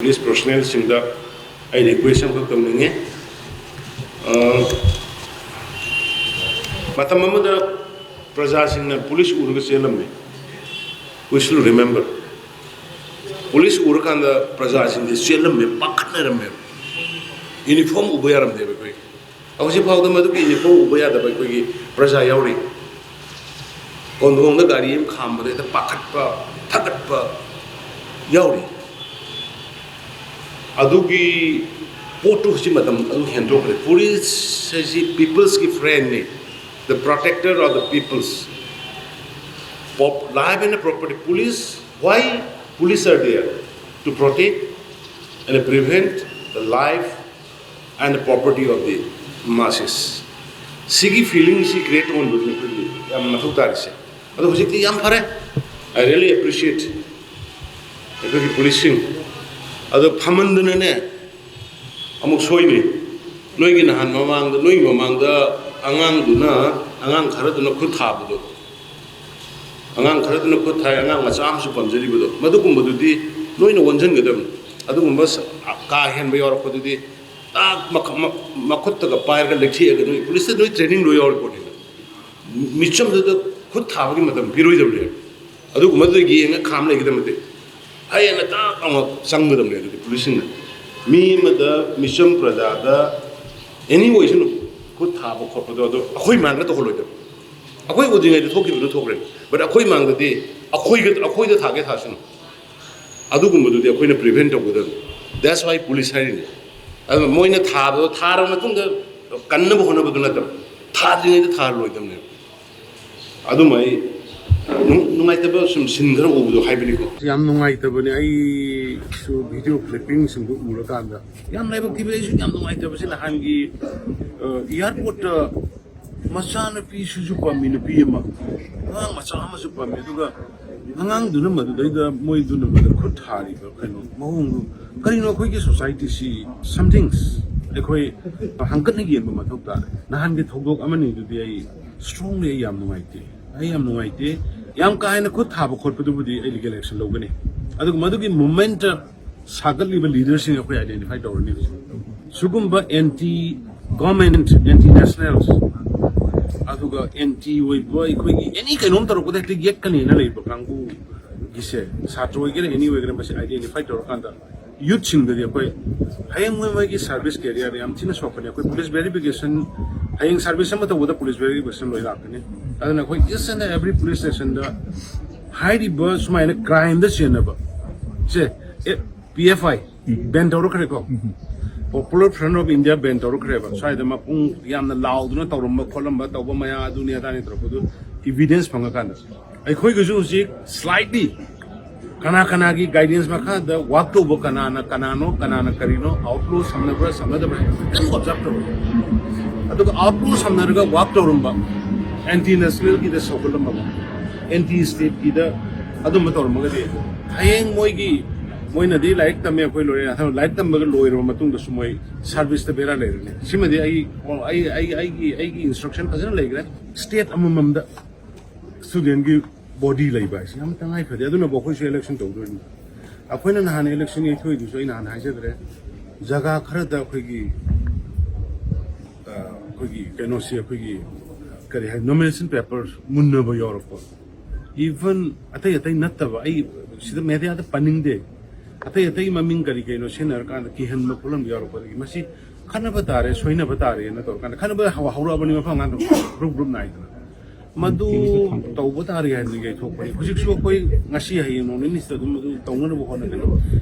police personnel singda I request am ko ninge matam amada praja singna police urga selam we should remember police urkanda praja singde selam me pakatna me uniform ubayaram debe koi awasi phawda madu ki uniform ubaya da koi ki praja yauri kondong da gari em kham da pakatpa thagatpa yauri adugi potu si madam adu hendo kare police says people's ki friend ne the protector of the people's life and property police why police are there to protect and prevent the life and the property of the masses sigi feeling si create on with me am nafu tarise adu hojikti yam phare I really appreciate the policing adu phamanduna ne amuk soini noi gi nahan mamang da noi mamang da angang duna angang khara duna khut thabdo angang khara duna khut thai angang macha am su pamjari bodo madu kum bodu di noi no wonjan gadam adu kum bas ka hen bayor ko di tak makhut ta pair ga lekhi ga noi police noi training lo yor ko ni Meecham da khut thab gi madam biroi dam le adu kum madu gi nga kham le gi dam de ai na ta ang sang dam le police na mi mada Meecham prada da any way no khut thab ko ko do akhoi mang na to holo de akhoi udingai de thoki do thokre but akhoi mang da de akhoi da thage thasun adu kum madu de akhoi na prevent to gudan that's why police hiring moina thabo thara matung da kanna bo hona buduna da thadingai da thar loi dam ne adu mai nungai ta ba sum sindra obudo haibini ko yam nungai ta bani ai su video clipping sum bu ura kan da yam lai ba tibe su yam nungai ta ba sin hangi airport masana pi su ju pa min pi ma ang masana ma su pa me duga ngang du na ma du da moi du na ma da khut thari ba kano mahung kari no khoi ki society si some things ekhoi hangkat ni gen ba ma thok ta na han ge thogok amani du di ai strongly yam nungai ti ai yam nungai ti yam ka na khut thaba khot pa du budi ai legal action logani adu madu ki movement sagal liba leaders in ekhoi identify tawrni sugumba anti government anti nationals aduga anti oiba ekhoi ki any kainom tar ko de yek kan na lei ba kangu gise satro ge any way gram ba identify tawr kan da youth sing da ekhoi hayang moi ki service career yam china sokane ekhoi police verification hayang service ma ta woda police verification loi rakane aduna ekhoi each and every police station da high bus ma na crime da chena ba se PFI ben tawr kare ko Popular Front of India ben tawr kare ba sai da ma pung yam na loud na tawr ma kholam ba tawba maya dunia ta ni tro evidence phanga kan ekhoi ge ju si slightly kana ki guidance ma kha da walk to bo kana na karino outlaw samna da observe to adu outlaw samna ga walk to rumba anti national ki da sokulam ba anti state ki da adu ma tawr ma ga de hayeng moi na di like tam me koi lore na like tam ba loi ro matung da sumoi service da bera le ne simadi ai instruction phajana le gra state amam da student gi body lai ba yam tangai phade aduna bo khoi election to do ni akoina na han election ei thoi du so ina han haise dre jaga khara da khoi gi keno si khoi gi kari hai nomination papers munna ba europe even atai natta ba ai sida media da panning de atai maming kari keno senar kan ki han ma pulam europe gi masi khana ba tare soina ba tare na to kan khana ba haura ba ni ma phang an group nai madu tau ba tare han ni ge thok pa hujik su koi ngasi hai no ni sta dum tau na bo hona